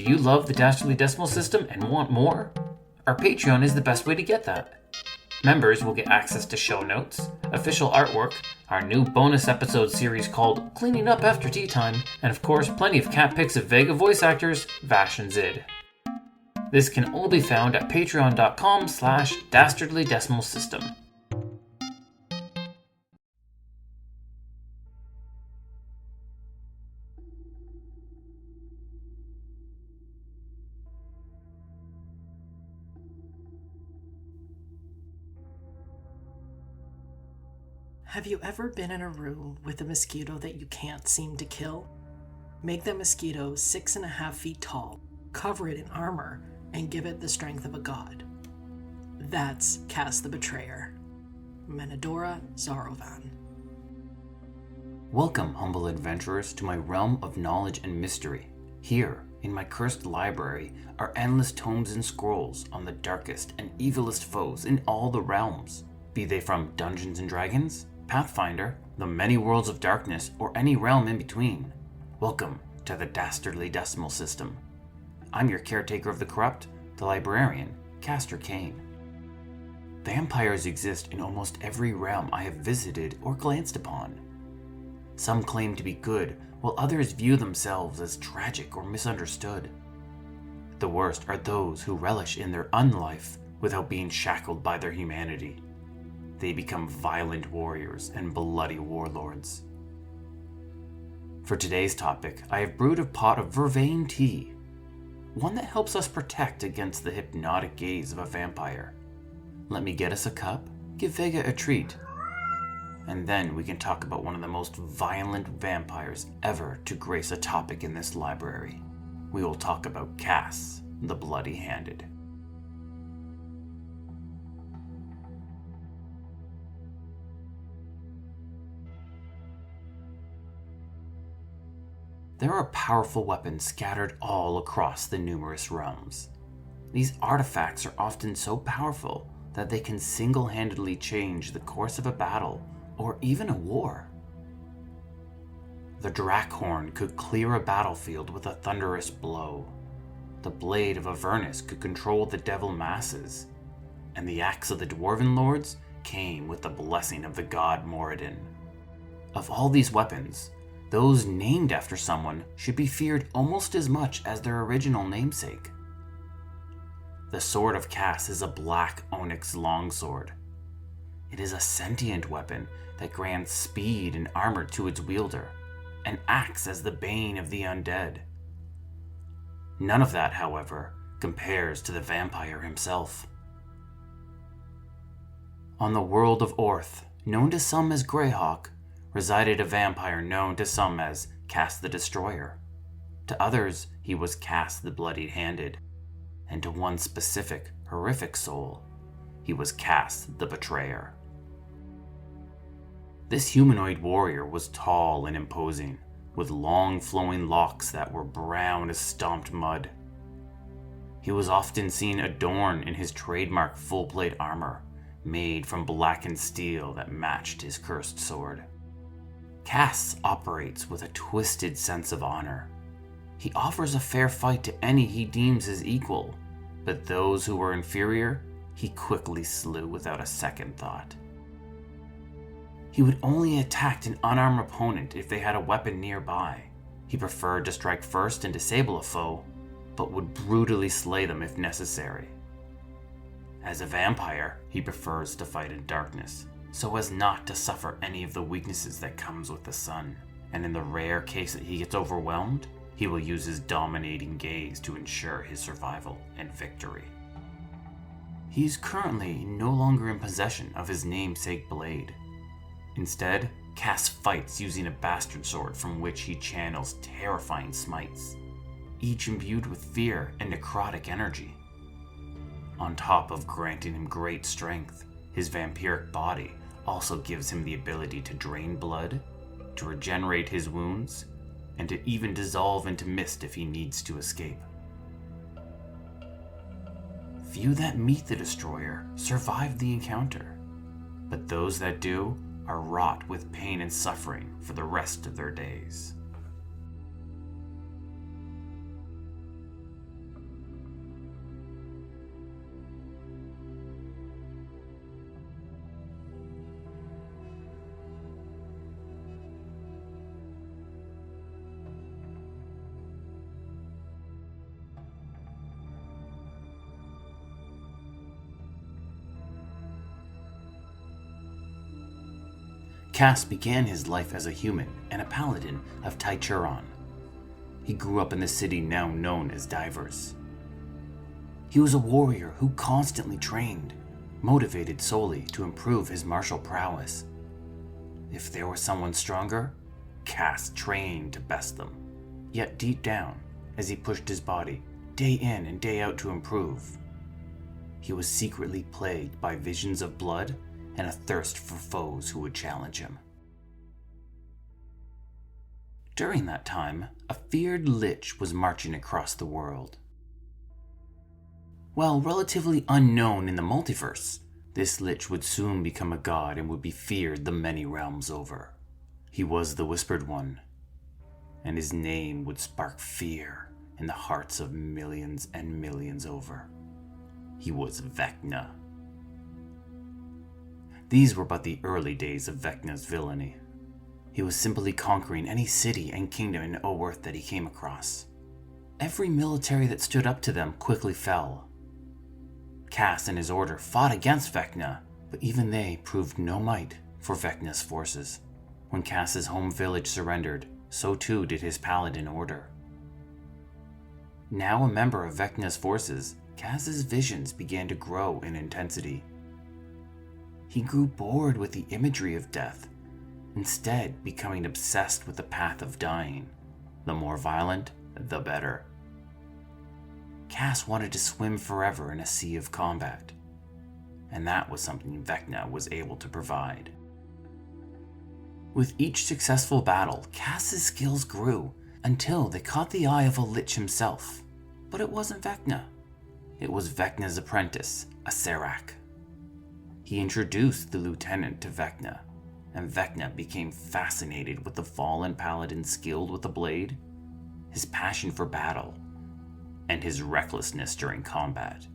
you love the Dastardly decimal system and want more? Our Patreon is the best way to get that. Members will get access to show notes, official artwork, our new bonus episode series called Cleaning Up After Tea Time, and of course plenty of cat pics of Vega voice actors Vash and Zid. This can all be found at patreon.com/Dastardly Decimal System. Have you ever been in a room with a mosquito that you can't seem to kill? Make that mosquito 6.5 feet tall, cover it in armor, and give it the strength of a god. That's Kas the Betrayer. Menadora, Zarovan. Welcome, humble adventurers, to my realm of knowledge and mystery. Here, in my cursed library, are endless tomes and scrolls on the darkest and evilest foes in all the realms, be they from Dungeons & Dragons, Pathfinder, the many worlds of darkness, or any realm in between. Welcome to the Dastardly Decimal System. I'm your caretaker of the corrupt, the librarian, Castor Cain. Vampires exist in almost every realm I have visited or glanced upon. Some claim to be good, while others view themselves as tragic or misunderstood. The worst are those who relish in their unlife without being shackled by their humanity. They become violent warriors and bloody warlords. For today's topic, I have brewed a pot of Vervain Tea, one that helps us protect against the hypnotic gaze of a vampire. Let me get us a cup, give Vega a treat, and then we can talk about one of the most violent vampires ever to grace a topic in this library. We will talk about Kas the Bloodied Handed. There are powerful weapons scattered all across the numerous realms. These artifacts are often so powerful that they can single-handedly change the course of a battle or even a war. The Drakhorn could clear a battlefield with a thunderous blow. The blade of Avernus could control the devil masses, and the axe of the Dwarven Lords came with the blessing of the god Moradin. Of all these weapons, those named after someone should be feared almost as much as their original namesake. The Sword of Kas is a black onyx longsword. It is a sentient weapon that grants speed and armor to its wielder, and acts as the bane of the undead. None of that, however, compares to the vampire himself. On the world of Orth, known to some as Greyhawk, resided a vampire known to some as Kas the Destroyer. To others, he was Kas the Bloodied Handed, and to one specific, horrific soul, he was Kas the Betrayer. This humanoid warrior was tall and imposing, with long flowing locks that were brown as stomped mud. He was often seen adorned in his trademark full-plate armor, made from blackened steel that matched his cursed sword. Kas operates with a twisted sense of honor. He offers a fair fight to any he deems his equal, but those who were inferior, he quickly slew without a second thought. He would only attack an unarmed opponent if they had a weapon nearby. He preferred to strike first and disable a foe, but would brutally slay them if necessary. As a vampire, he prefers to fight in darkness, so as not to suffer any of the weaknesses that comes with the sun, and in the rare case that he gets overwhelmed, he will use his dominating gaze to ensure his survival and victory. He is currently no longer in possession of his namesake blade. Instead, Kas fights using a bastard sword from which he channels terrifying smites, each imbued with fear and necrotic energy. On top of granting him great strength, his vampiric body also gives him the ability to drain blood, to regenerate his wounds, and to even dissolve into mist if he needs to escape. Few that meet the Destroyer survive the encounter, but those that do are wrought with pain and suffering for the rest of their days. Kas began his life as a human and a paladin of Taichuron. He grew up in the city now known as Divers. He was a warrior who constantly trained, motivated solely to improve his martial prowess. If there was someone stronger, Kas trained to best them. Yet deep down, as he pushed his body day in and day out to improve, he was secretly plagued by visions of blood and a thirst for foes who would challenge him. During that time, a feared lich was marching across the world. While relatively unknown in the multiverse, this lich would soon become a god and would be feared the many realms over. He was the Whispered One, and his name would spark fear in the hearts of millions and millions over. He was Vecna. These were but the early days of Vecna's villainy. He was simply conquering any city and kingdom in Oworth that he came across. Every military that stood up to them quickly fell. Kas and his order fought against Vecna, but even they proved no might for Vecna's forces. When Kas's home village surrendered, so too did his paladin order. Now a member of Vecna's forces, Kas's visions began to grow in intensity. He grew bored with the imagery of death, instead becoming obsessed with the path of dying. The more violent, the better. Kas wanted to swim forever in a sea of combat, and that was something Vecna was able to provide. With each successful battle, Kas's skills grew until they caught the eye of a lich himself. But it wasn't Vecna. It was Vecna's apprentice, a Serak. He introduced the Lieutenant to Vecna, and Vecna became fascinated with the fallen paladin skilled with the blade, his passion for battle, and his recklessness during combat.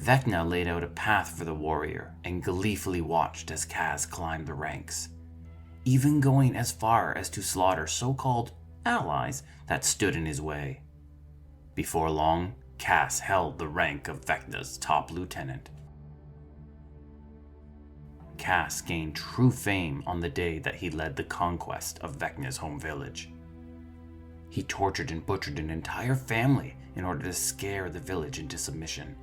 Vecna laid out a path for the warrior and gleefully watched as Kas climbed the ranks, even going as far as to slaughter so-called allies that stood in his way. Before long, Kas held the rank of Vecna's top lieutenant. Kas gained true fame on the day that he led the conquest of Vecna's home village. He tortured and butchered an entire family in order to scare the village into submission.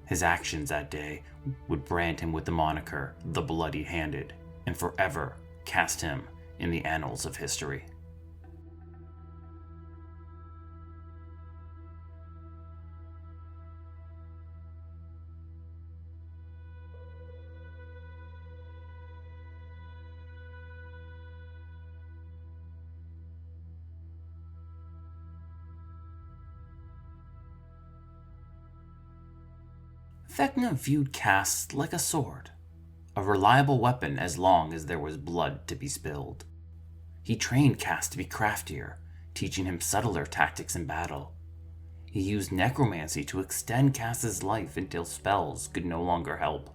His actions that day would brand him with the moniker the Bloodied Handed and forever cast him in the annals of history. Vecna viewed Kas like a sword, a reliable weapon as long as there was blood to be spilled. He trained Kas to be craftier, teaching him subtler tactics in battle. He used necromancy to extend Kas's life until spells could no longer help.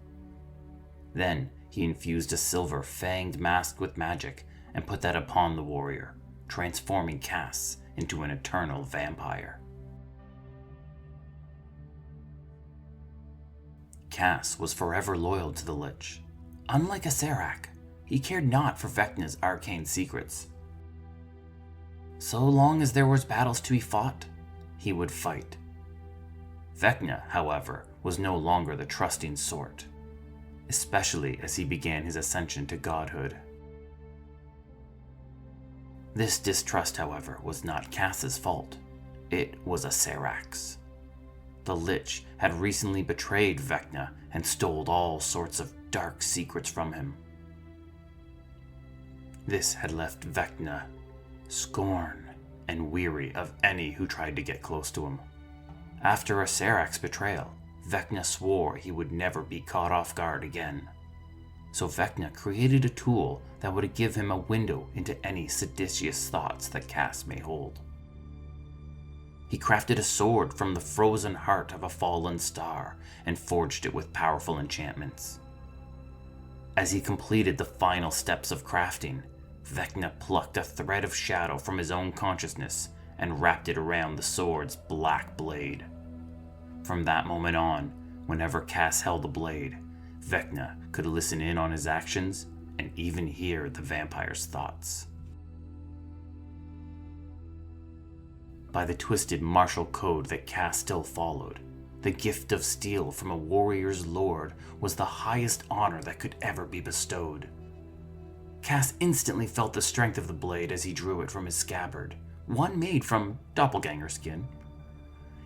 Then he infused a silver fanged mask with magic and put that upon the warrior, transforming Kas into an eternal vampire. Kas was forever loyal to the Lich. Unlike a Serak, he cared not for Vecna's arcane secrets. So long as there was battles to be fought, he would fight. Vecna, however, was no longer the trusting sort, especially as he began his ascension to godhood. This distrust, however, was not Kas's fault. It was a Serak's. The Lich had recently betrayed Vecna and stole all sorts of dark secrets from him. This had left Vecna scorn and weary of any who tried to get close to him. After a Serak's betrayal, Vecna swore he would never be caught off guard again. So Vecna created a tool that would give him a window into any seditious thoughts that Kas may hold. He crafted a sword from the frozen heart of a fallen star and forged it with powerful enchantments. As he completed the final steps of crafting, Vecna plucked a thread of shadow from his own consciousness and wrapped it around the sword's black blade. From that moment on, whenever Kas held the blade, Vecna could listen in on his actions and even hear the vampire's thoughts. By the twisted martial code that Kas still followed, the gift of steel from a warrior's lord was the highest honor that could ever be bestowed. Kas instantly felt the strength of the blade as he drew it from his scabbard, one made from doppelganger skin.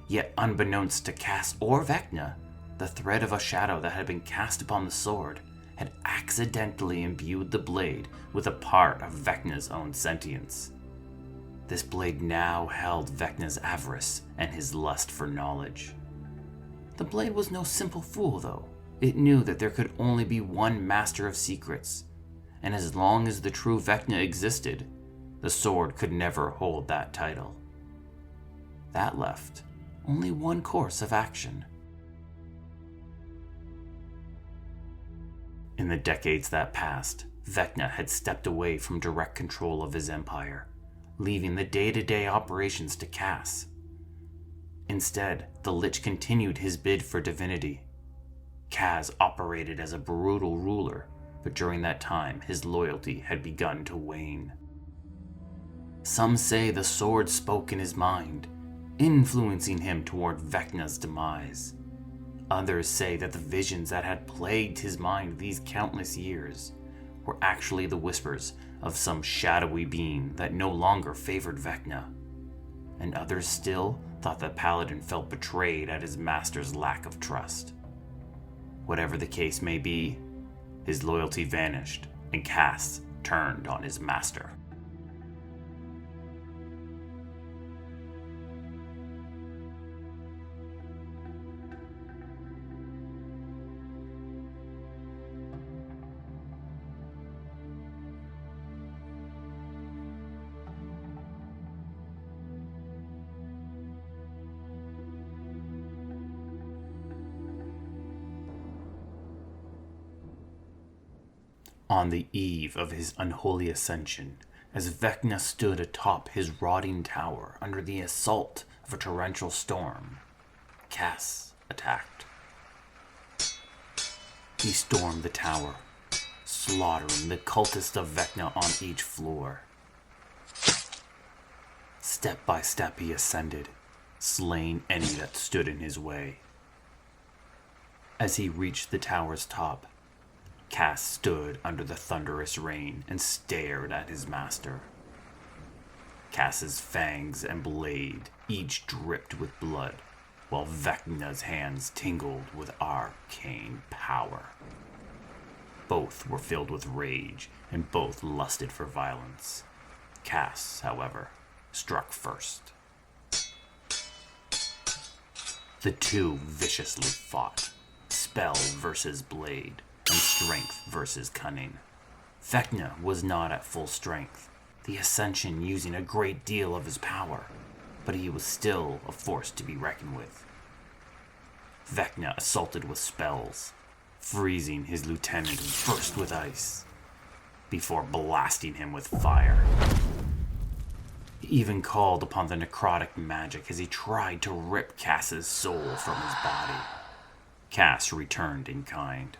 Yet unbeknownst to Kas or Vecna, the thread of a shadow that had been cast upon the sword had accidentally imbued the blade with a part of Vecna's own sentience. This blade now held Vecna's avarice and his lust for knowledge. The blade was no simple fool, though. It knew that there could only be one master of secrets, and as long as the true Vecna existed, the sword could never hold that title. That left only one course of action. In the decades that passed, Vecna had stepped away from direct control of his empire, leaving the day-to-day operations to Kas. Instead, the Lich continued his bid for divinity. Kas operated as a brutal ruler, but during that time his loyalty had begun to wane. Some say the sword spoke in his mind, influencing him toward Vecna's demise. Others say that the visions that had plagued his mind these countless years were actually the whispers of some shadowy being that no longer favored Vecna. And others still thought that Paladin felt betrayed at his master's lack of trust. Whatever the case may be, his loyalty vanished and Kas turned on his master. On the eve of his unholy ascension, as Vecna stood atop his rotting tower under the assault of a torrential storm, Kas attacked. He stormed the tower, slaughtering the cultists of Vecna on each floor. Step by step he ascended, slaying any that stood in his way. As he reached the tower's top, Kas stood under the thunderous rain and stared at his master. Kas's fangs and blade each dripped with blood, while Vecna's hands tingled with arcane power. Both were filled with rage, and both lusted for violence. Kas, however, struck first. The two viciously fought, spell versus blade, and strength versus cunning. Vecna was not at full strength, the Ascension using a great deal of his power, but he was still a force to be reckoned with. Vecna assaulted with spells, freezing his lieutenant first with ice, before blasting him with fire. He even called upon the necrotic magic as he tried to rip Kas's soul from his body. Kas returned in kind.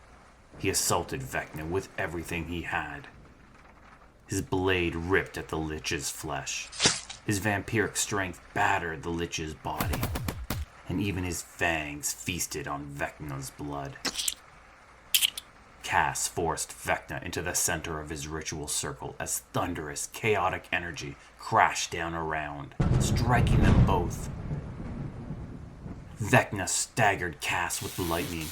He assaulted Vecna with everything he had. His blade ripped at the Lich's flesh. His vampiric strength battered the Lich's body. And even his fangs feasted on Vecna's blood. Kas forced Vecna into the center of his ritual circle as thunderous, chaotic energy crashed down around, striking them both. Vecna staggered Kas with lightning,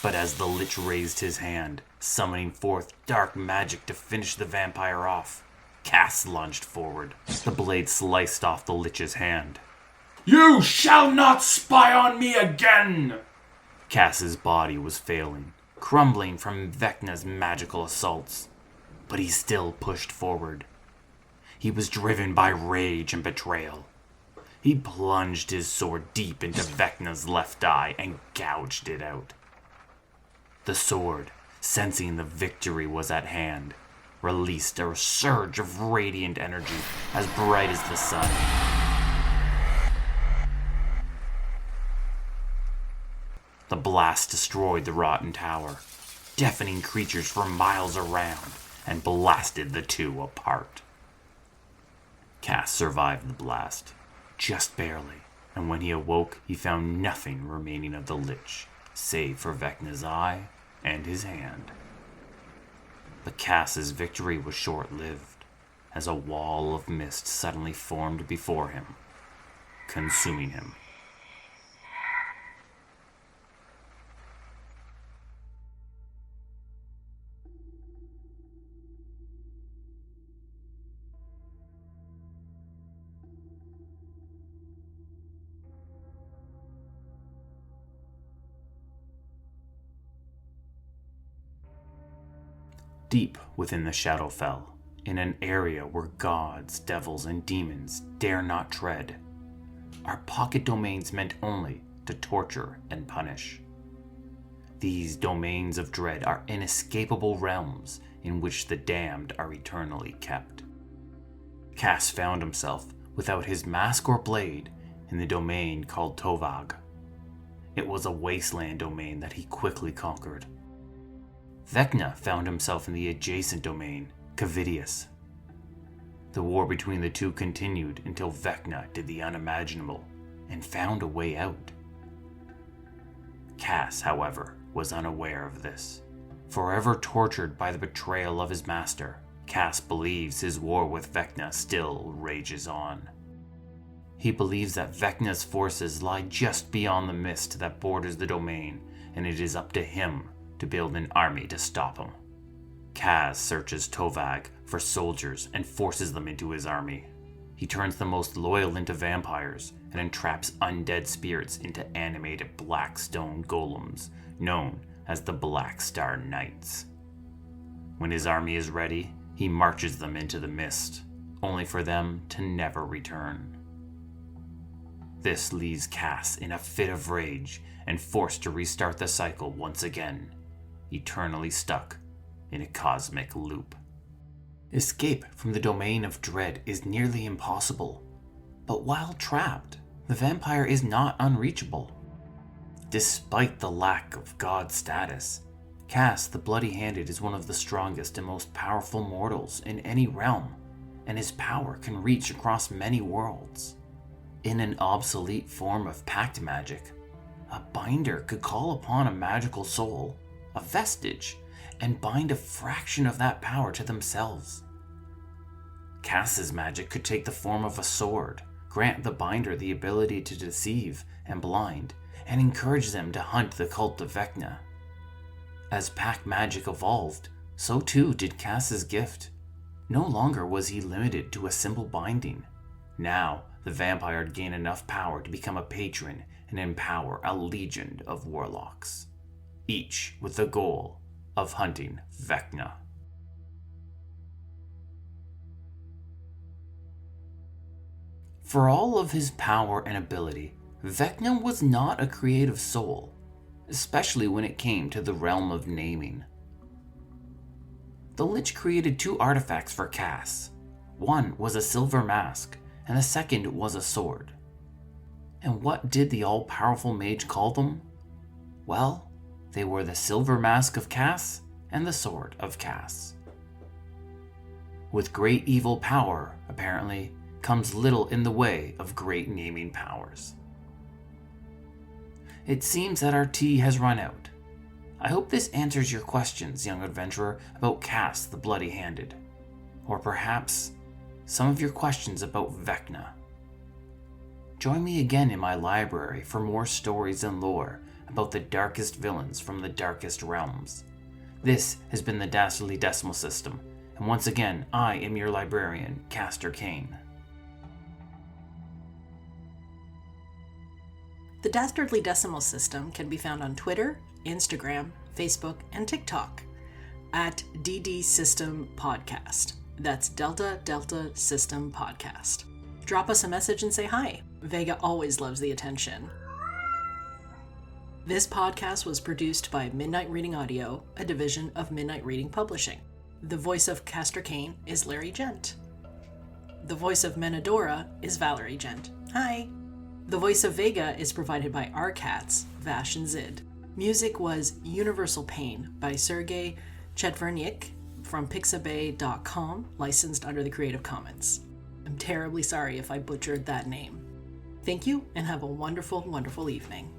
but as the Lich raised his hand, summoning forth dark magic to finish the vampire off, Kas lunged forward. The blade sliced off the Lich's hand. "You shall not spy on me again!" Kas's body was failing, crumbling from Vecna's magical assaults, but he still pushed forward. He was driven by rage and betrayal. He plunged his sword deep into Vecna's left eye and gouged it out. The sword, sensing the victory was at hand, released a surge of radiant energy as bright as the sun. The blast destroyed the rotten tower, deafening creatures for miles around and blasted the two apart. Kas survived the blast, just barely, and when he awoke, he found nothing remaining of the Lich, save for Vecna's eye and his hand. But Kas's victory was short-lived, as a wall of mist suddenly formed before him, consuming him. Deep within the Shadowfell, in an area where gods, devils, and demons dare not tread, are pocket domains meant only to torture and punish. These domains of dread are inescapable realms in which the damned are eternally kept. Kas found himself, without his mask or blade, in the domain called Tovag. It was a wasteland domain that he quickly conquered. Vecna found himself in the adjacent domain, Cavidius. The war between the two continued until Vecna did the unimaginable and found a way out. Kas, however, was unaware of this. Forever tortured by the betrayal of his master, Kas believes his war with Vecna still rages on. He believes that Vecna's forces lie just beyond the mist that borders the domain, and it is up to him to build an army to stop him. Kas searches Tovag for soldiers and forces them into his army. He turns the most loyal into vampires and entraps undead spirits into animated black stone golems known as the Black Star Knights. When his army is ready, he marches them into the mist, only for them to never return. This leaves Kas in a fit of rage and forced to restart the cycle once again, eternally stuck in a cosmic loop. Escape from the domain of dread is nearly impossible, but while trapped, the vampire is not unreachable. Despite the lack of god status, Kas the Bloody Handed is one of the strongest and most powerful mortals in any realm, and his power can reach across many worlds. In an obsolete form of pact magic, a binder could call upon a magical soul, a vestige, and bind a fraction of that power to themselves. Kas's magic could take the form of a sword, grant the binder the ability to deceive and blind, and encourage them to hunt the cult of Vecna. As pact magic evolved, so too did Kas's gift. No longer was he limited to a simple binding. Now, the vampire had gained enough power to become a patron and empower a legion of warlocks, each with the goal of hunting Vecna. For all of his power and ability, Vecna was not a creative soul, especially when it came to the realm of naming. The Lich created two artifacts for Kas. One was a silver mask, and the second was a sword. And what did the all-powerful mage call them? Well, they were the silver mask of Kas and the sword of Kas. With great evil power, apparently, comes little in the way of great naming powers. It seems that our tea has run out. I hope this answers your questions, young adventurer, about Kas the Bloody Handed. Or perhaps some of your questions about Vecna. Join me again in my library for more stories and lore about the darkest villains from the darkest realms. This has been the Dastardly Decimal System, and once again, I am your librarian, Castor Cain. The Dastardly Decimal System can be found on Twitter, Instagram, Facebook, and TikTok at DD System Podcast. That's Delta Delta System Podcast. Drop us a message and say hi. Vega always loves the attention. This podcast was produced by Midnight Reading Audio, a division of Midnight Reading Publishing. The voice of Castor Cain is Larry Gent. The voice of Menadora is Valérie Gent. Hi! The voice of Vega is provided by our cats, Vash and Zid. Music was Universal Pain by Sergei Chetvernyk from pixabay.com, licensed under the Creative Commons. I'm terribly sorry if I butchered that name. Thank you, and have a wonderful, wonderful evening.